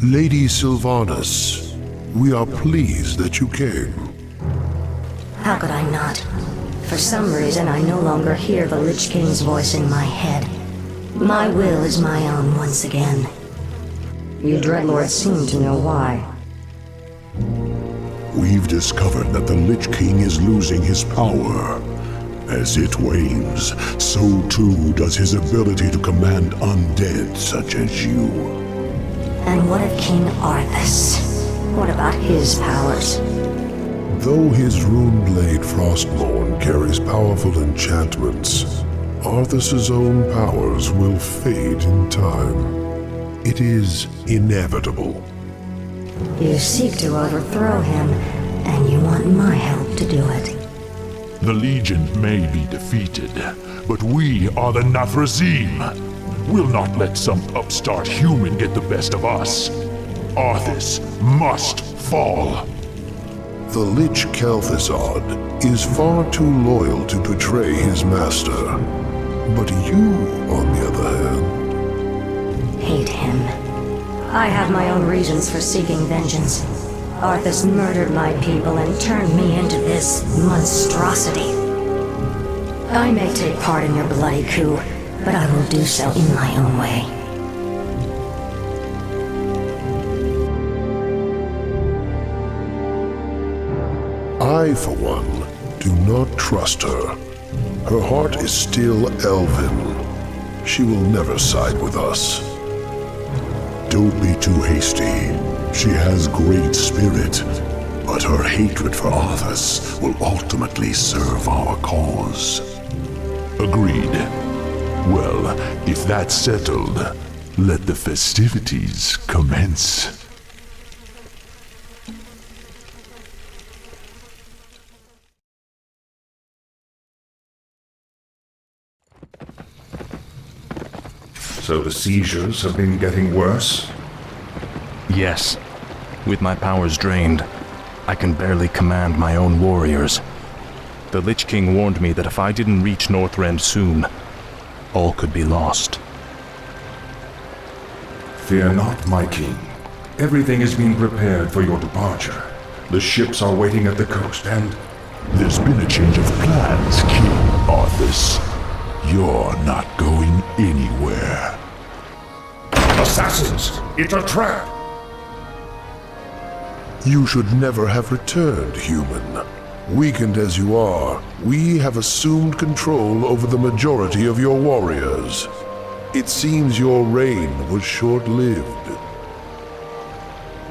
Lady Sylvanas, we are pleased that you came. How could I not? For some reason, I no longer hear the Lich King's voice in my head. My will is my own once again. You Dreadlords seem to know why. We've discovered that the Lich King is losing his power. As it wanes, so too does his ability to command undead such as you. And what of King Arthas? What about his powers? Though his rune-blade Frostmourne carries powerful enchantments, Arthas's own powers will fade in time. It is inevitable. You seek to overthrow him, and you want my help to do it. The Legion may be defeated, but we are the Nathrazim. We'll not let some upstart human get the best of us. Arthas must fall. The Lich Kel'Thuzad is far too loyal to betray his master. But you, on the other hand... Hate him. I have my own reasons for seeking vengeance. Arthas murdered my people and turned me into this monstrosity. I may take part in your bloody coup, but I will do so in my own way. I, for one, do not trust her. Her heart is still elven. She will never side with us. Don't be too hasty. She has great spirit, but her hatred for Arthas will ultimately serve our cause. Agreed. Well, if that's settled, let the festivities commence. So the seizures have been getting worse? Yes. With my powers drained, I can barely command my own warriors. The Lich King warned me that if I didn't reach Northrend soon, all could be lost. Fear not, my king. Everything is being prepared for your departure. The ships are waiting at the coast and... There's been a change of plans, King Arthas. You're not going anywhere. Assassins! It's a trap! You should never have returned, human. Weakened as you are, we have assumed control over the majority of your warriors. It seems your reign was short-lived.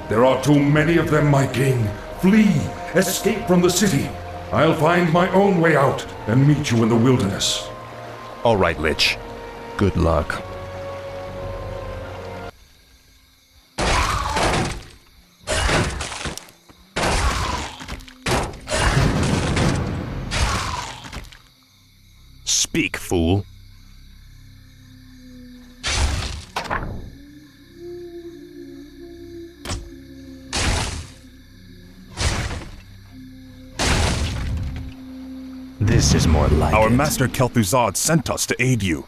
There are too many of them, my king. Flee! Escape from the city! I'll find my own way out and meet you in the wilderness. All right, Lich. Good luck. Speak, fool. This is more like Our it. Master Kel'Thuzad sent us to aid you.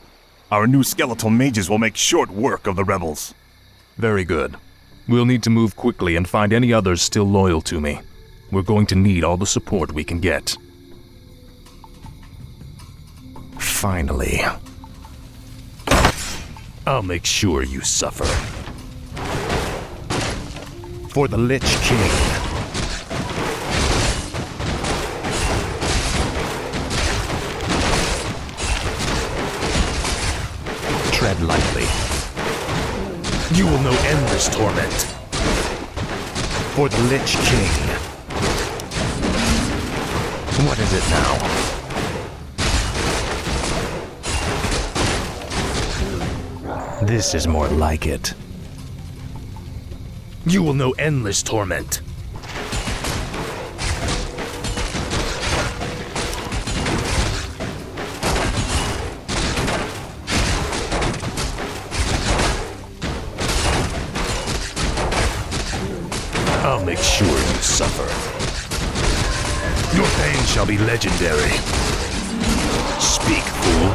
Our new skeletal mages will make short work of the rebels. Very good. We'll need to move quickly and find any others still loyal to me. We're going to need all the support we can get. Finally. I'll make sure you suffer. For the Lich King. Tread lightly. You will know endless torment. For the Lich King. What is it now? This is more like it. You will know endless torment. I'll make sure you suffer. Your pain shall be legendary. Speak, fool.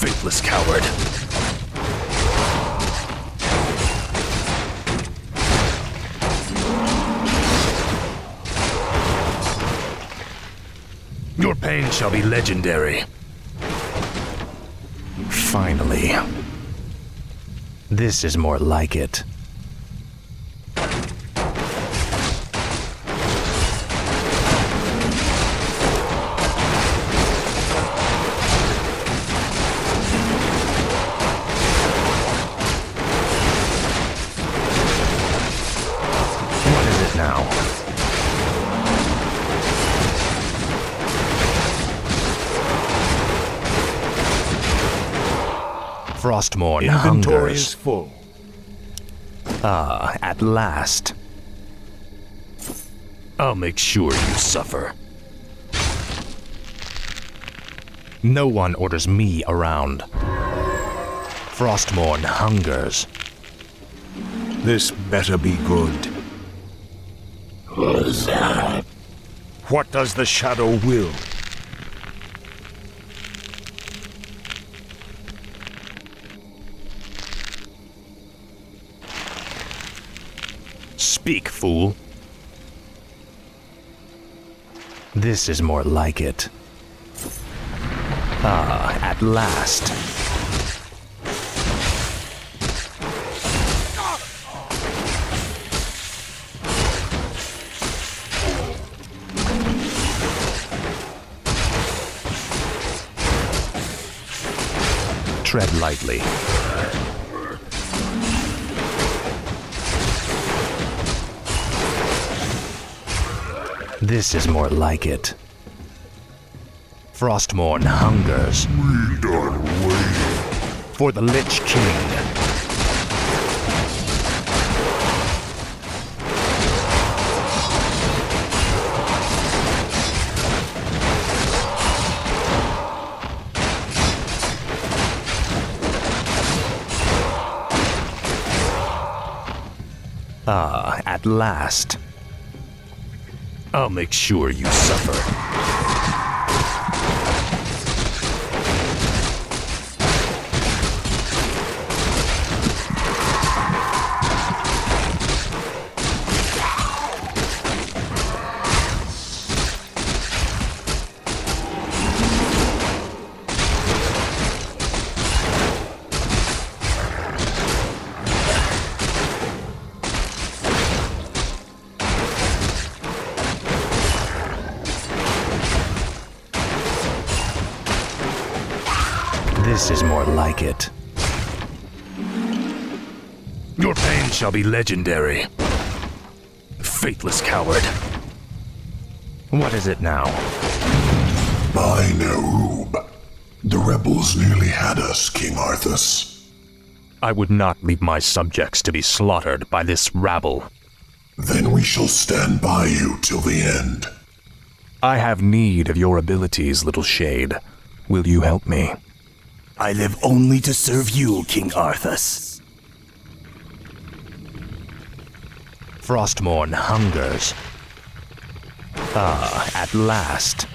Faithless coward. Your pain shall be legendary. Finally. This is more like it. What is it now? Frostmourne Inventory hungers. is full. Ah, at last. I'll make sure you suffer. No one orders me around. Frostmourne hungers. This better be good. What is that? What does the shadow will? Speak, fool. This is more like it. Ah, at last. Tread lightly. This is more like it. Frostmourne hungers. We done waiting. For the Lich King. Ah, at last. I'll make sure you suffer. This is more like it. Your pain shall be legendary. Faithless coward. What is it now? By Nerub. The rebels nearly had us, King Arthas. I would not leave my subjects to be slaughtered by this rabble. Then we shall stand by you till the end. I have need of your abilities, little shade. Will you help me? I live only to serve you, King Arthas. Frostmourne hungers. Ah, at last.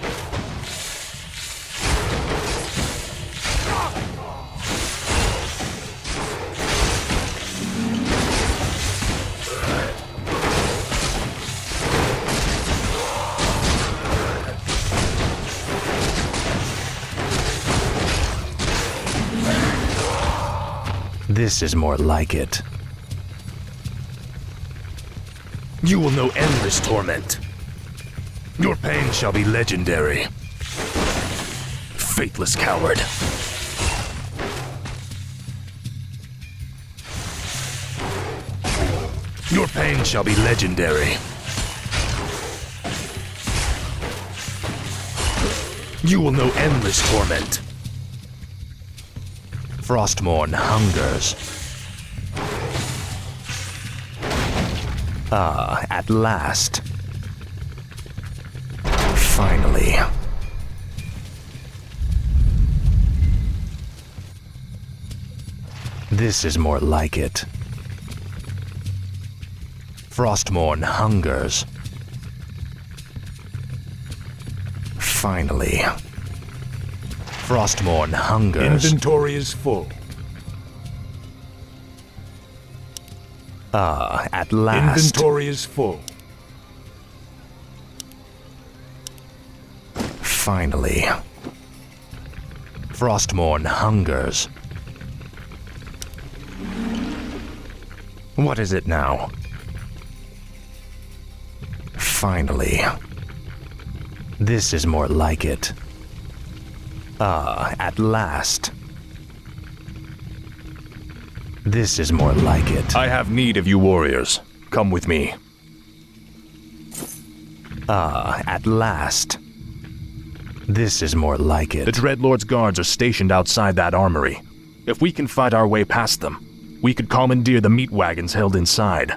This is more like it. You will know endless torment. Your pain shall be legendary. Faithless coward. Your pain shall be legendary. You will know endless torment. Frostmourne hungers. Ah, at last. Finally. This is more like it. Frostmourne hungers. Finally. Frostmourne hungers. Inventory is full. Ah, at last. Inventory is full. Finally. Frostmourne hungers. What is it now? Finally. This is more like it. At last. This is more like it. I have need of you warriors. Come with me. At last. This is more like it. The Dreadlord's guards are stationed outside that armory. If we can fight our way past them, we could commandeer the meat wagons held inside.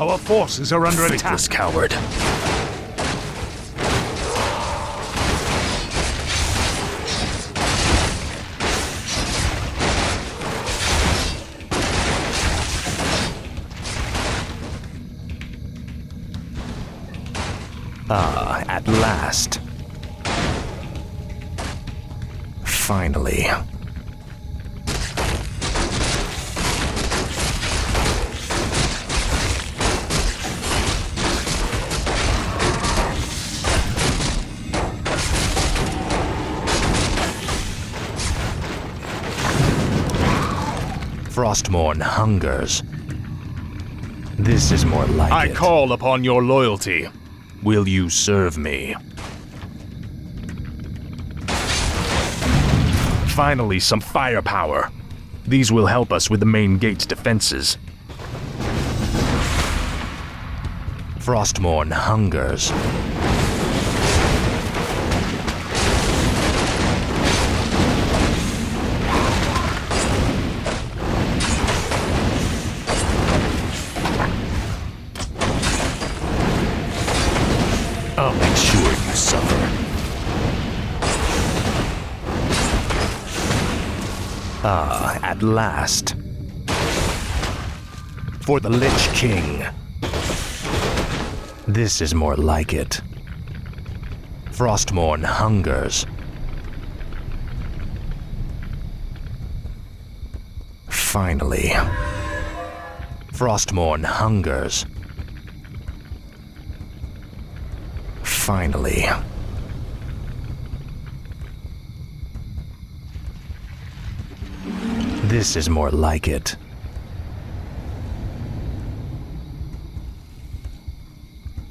Our forces are under attack. Faithless coward. At last. Finally. Frostmourne hungers. This is more like it. I call upon your loyalty. Will you serve me? Finally, some firepower. These will help us with the main gate's defenses. Frostmourne hungers. I'll make sure you suffer. At last. For the Lich King. This is more like it. Frostmourne hungers. Finally. Frostmourne hungers. Finally. This is more like it.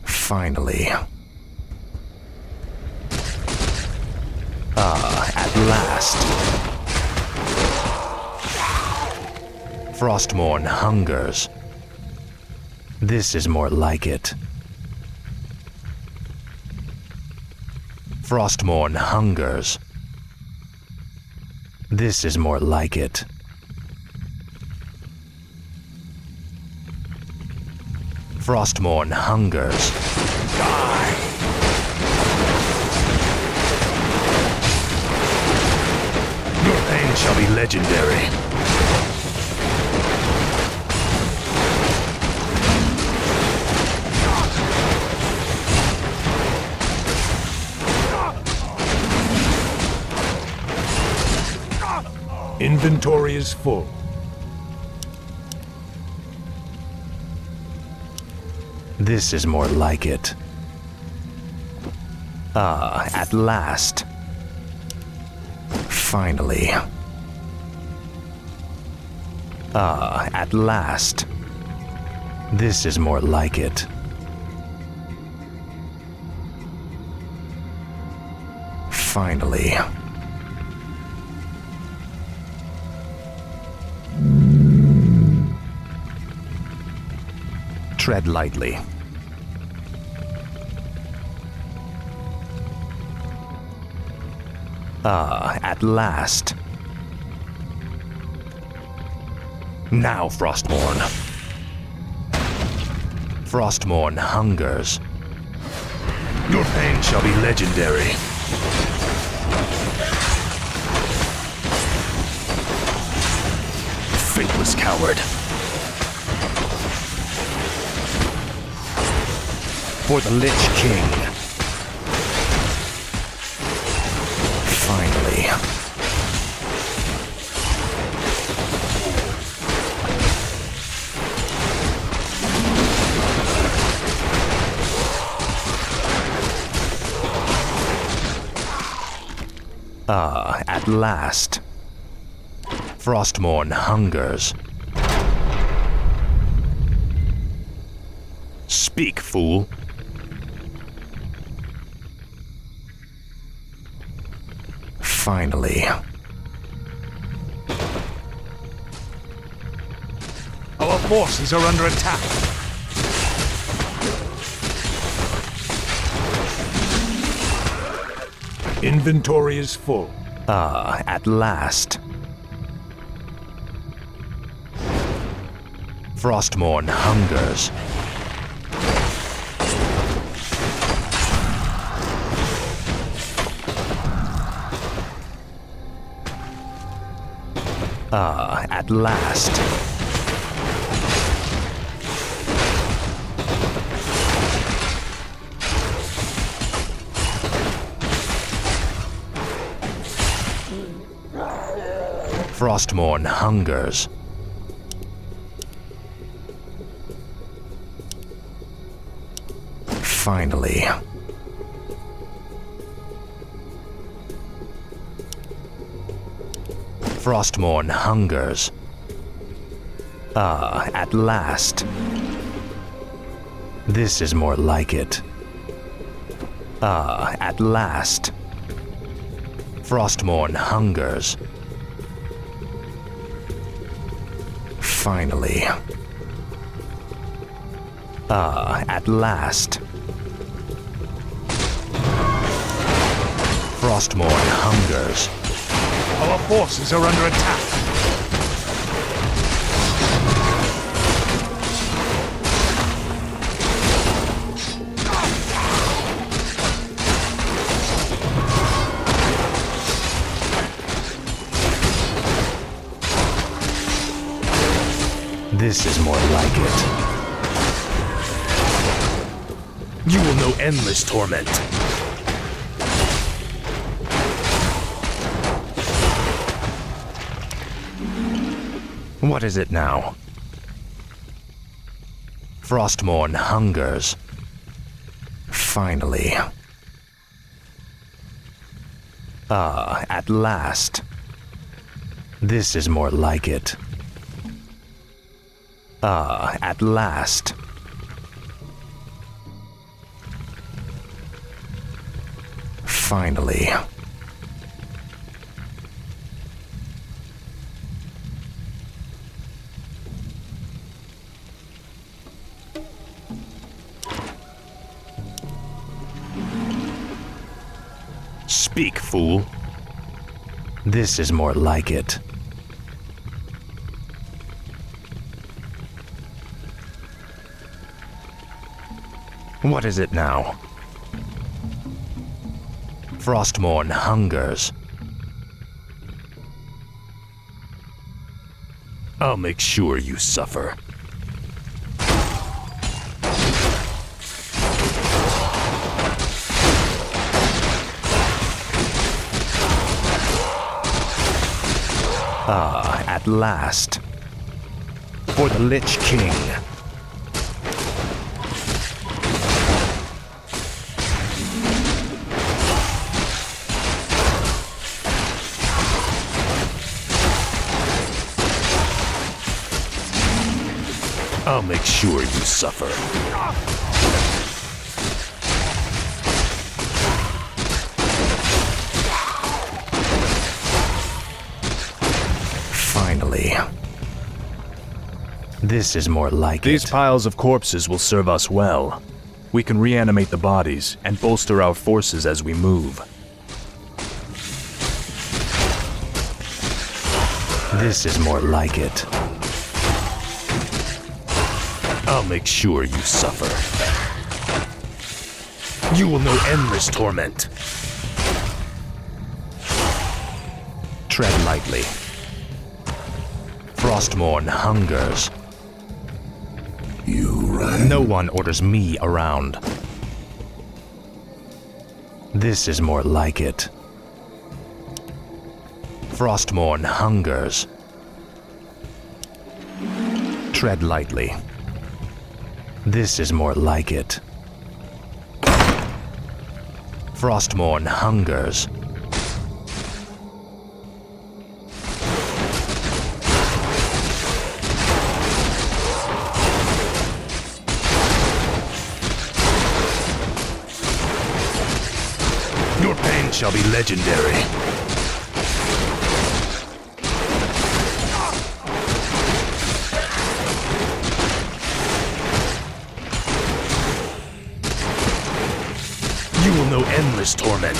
Finally. At last. Frostmourne hungers. This is more like it. Frostmourne hungers. This is more like it. Frostmourne hungers. Die! Your pain shall be legendary. Inventory is full. This is more like it. At last. Finally. At last. This is more like it. Finally. Tread lightly. At last. Now, Frostmourne. Frostmourne hungers. Your pain shall be legendary. Faithless coward. For the Lich King. Finally. Ah, at last. Frostmourne hungers. Speak, fool. Finally. Our forces are under attack. Inventory is full. Ah, at last. Frostmourne hungers. Ah, at last. Frostmourne hungers. Finally. Frostmourne hungers. Ah, at last. This is more like it. Ah, at last. Frostmourne hungers. Finally. Ah, at last. Frostmourne hungers. Our forces are under attack. This is more like it. You will know endless torment. What is it now? Frostmourne hungers. Finally. Ah, at last. This is more like it. Ah, at last. Finally. Speak, fool. This is more like it. What is it now? Frostmourne hungers. I'll make sure you suffer. Ah, at last. For the Lich King. I'll make sure you suffer. Finally. This is more like These it. piles of corpses will serve us well. We can reanimate the bodies and bolster our forces as we move. This is more like it. I'll make sure you suffer. You will know endless torment. Tread lightly. Frostmourne hungers. You ran. No one orders me around. This is more like it. Frostmourne hungers. Tread lightly. This is more like it. Frostmourne hungers. shall be legendary. You will know endless torment.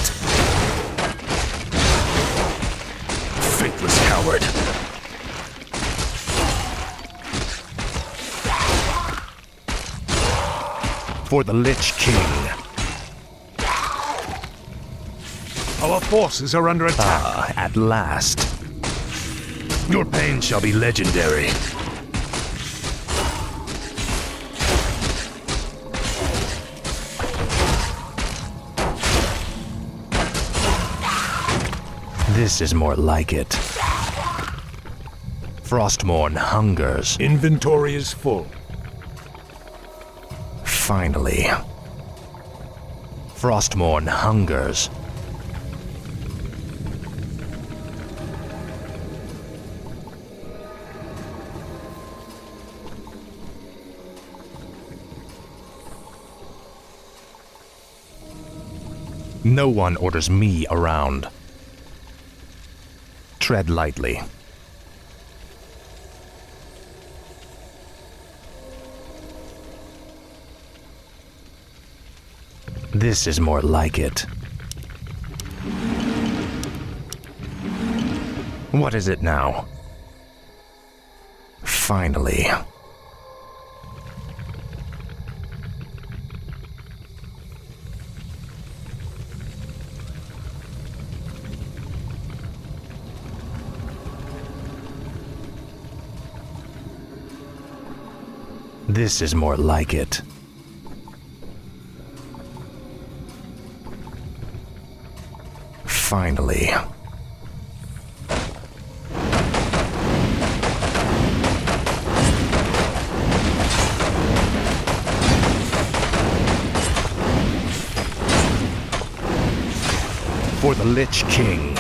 Faithless coward. For the Lich King. Our forces are under attack. Ah, at last. Your pain shall be legendary. This is more like it. Frostmourne hungers. Inventory is full. Finally. Frostmourne hungers. No one orders me around. Tread lightly. This is more like it. What is it now? Finally. This is more like it. Finally. For the Lich King.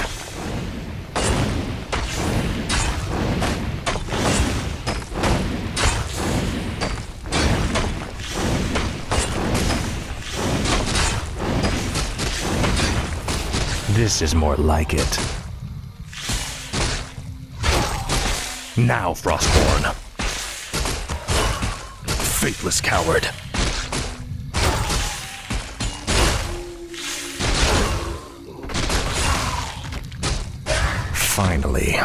This is more like it. Now, Frostmourne. Faithless coward. Finally.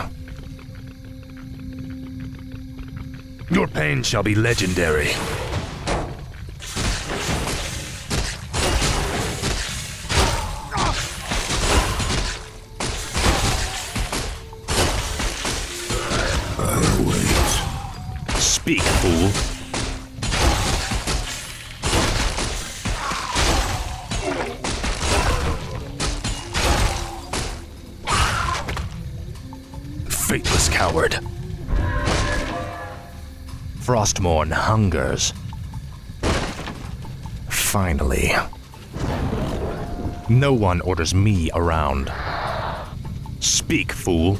Your pain shall be legendary. Speak, fool. Faithless coward. Frostmourne hungers. Finally. No one orders me around. Speak, fool.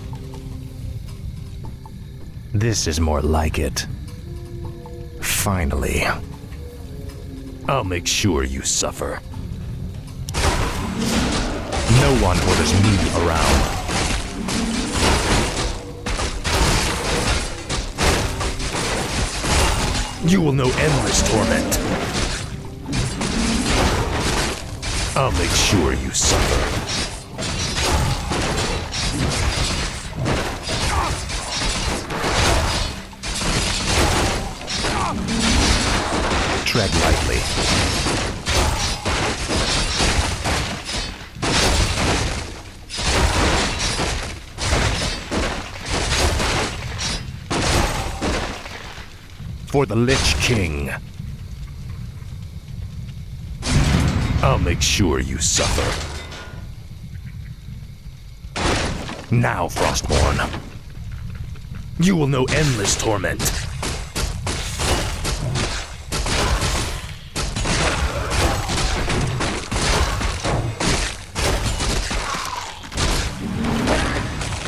This is more like it. Finally. I'll make sure you suffer. No one orders me around. You will know endless torment. I'll make sure you suffer. Tread lightly. For the Lich King. I'll make sure you suffer. Now, Frostmourne. You will know endless torment.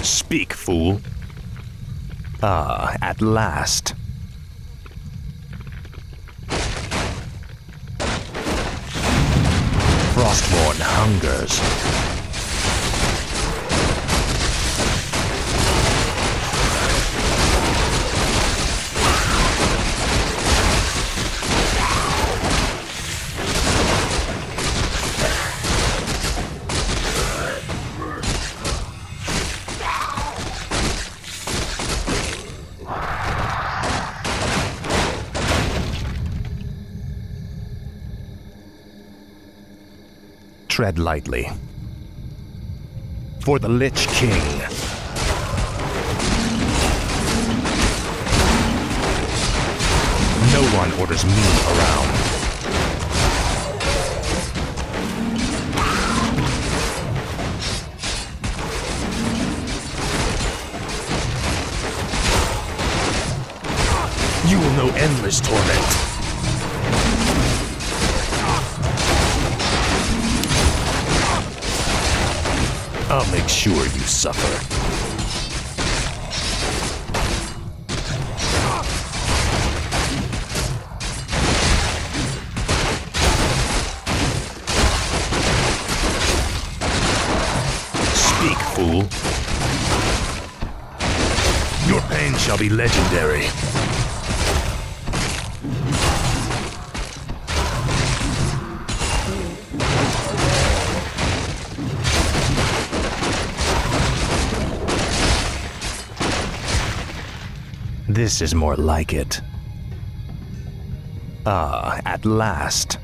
Speak, fool. Ah, at last. Frostmourne hungers. Tread lightly. For the Lich King. No one orders me around. You will know endless torment. I'll make sure you suffer. Speak, fool. Your pain shall be legendary. This is more like it. Ah, at last.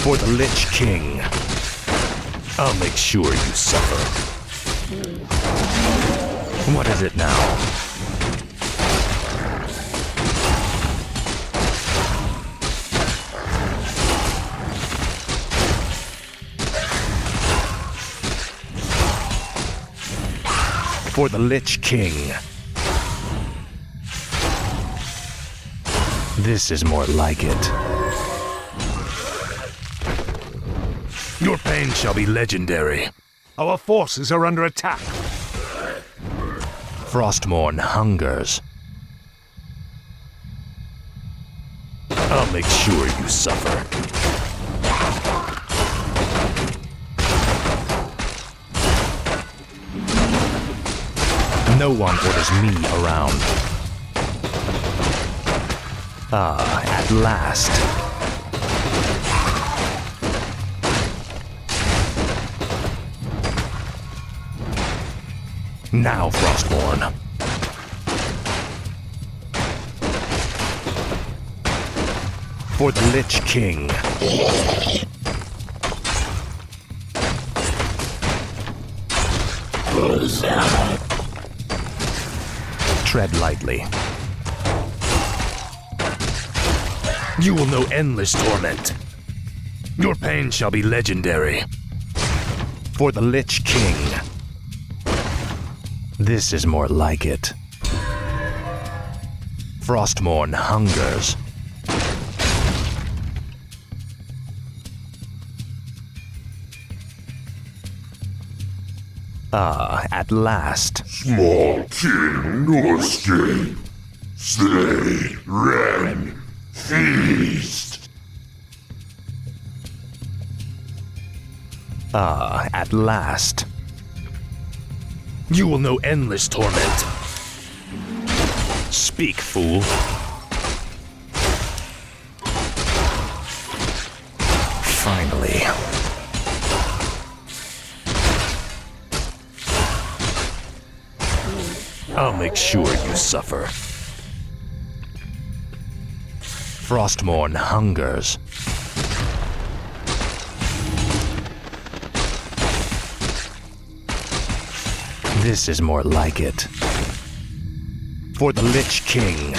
For the Lich King. I'll make sure you suffer. What is it now? For the Lich King. This is more like it. Your pain shall be legendary. Our forces are under attack. Frostmourne hungers. I'll make sure you suffer. No one orders me around. Ah, at last. Now, Frostmourne. For the Lich King. Tread lightly. You will know endless torment. Your pain shall be legendary. For the Lich King. This is more like it. Frostmourne hungers. Ah, at last. Small king, no escape. Stay, rend, feast. Ah, at last. You will know endless torment. Speak, fool. Finally. I'll make sure you suffer. Frostmourne hungers. This is more like it. For the Lich King.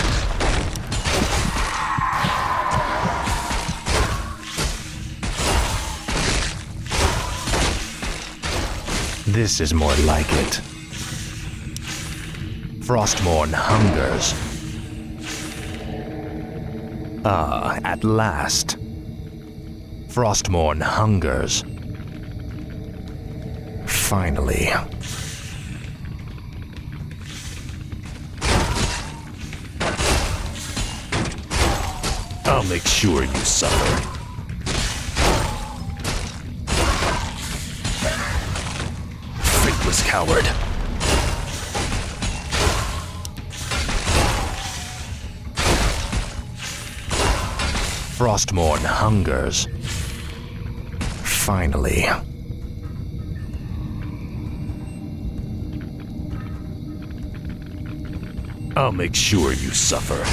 This is more like it. Frostmourne hungers. Ah, at last. Frostmourne hungers. Finally. I'll make sure you suffer. Faithless coward. Frostmourne hungers. Finally. I'll make sure you suffer.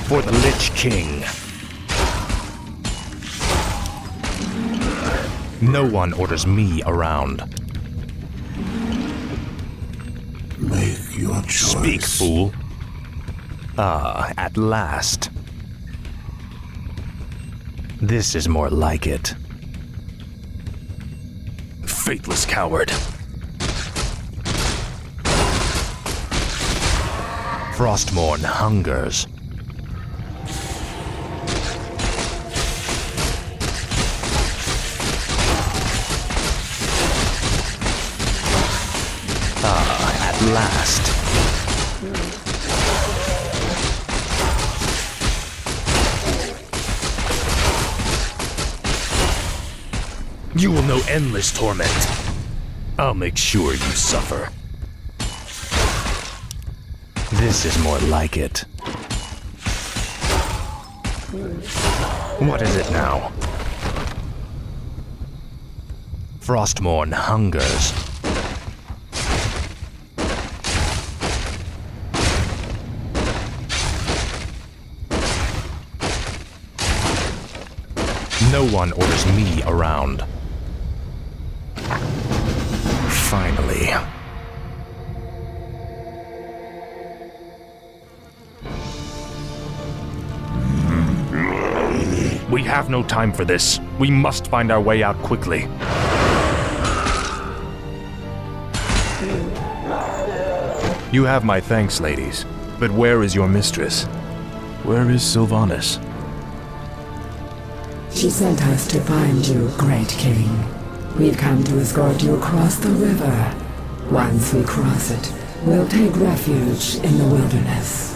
For the Lich King. No one orders me around. Make your choice. Speak, fool. Ah, at last. This is more like it. Faithless coward. Frostmourne hungers. Ah, at last. You will know endless torment. I'll make sure you suffer. This is more like it. What is it now? Frostmourne hungers. No one orders me around. Finally. We have no time for this. We must find our way out quickly. You have my thanks, ladies. But where is your mistress? Where is Sylvanas? She sent us to find you, Great King. We've come to escort you across the river. Once we cross it, we'll take refuge in the wilderness.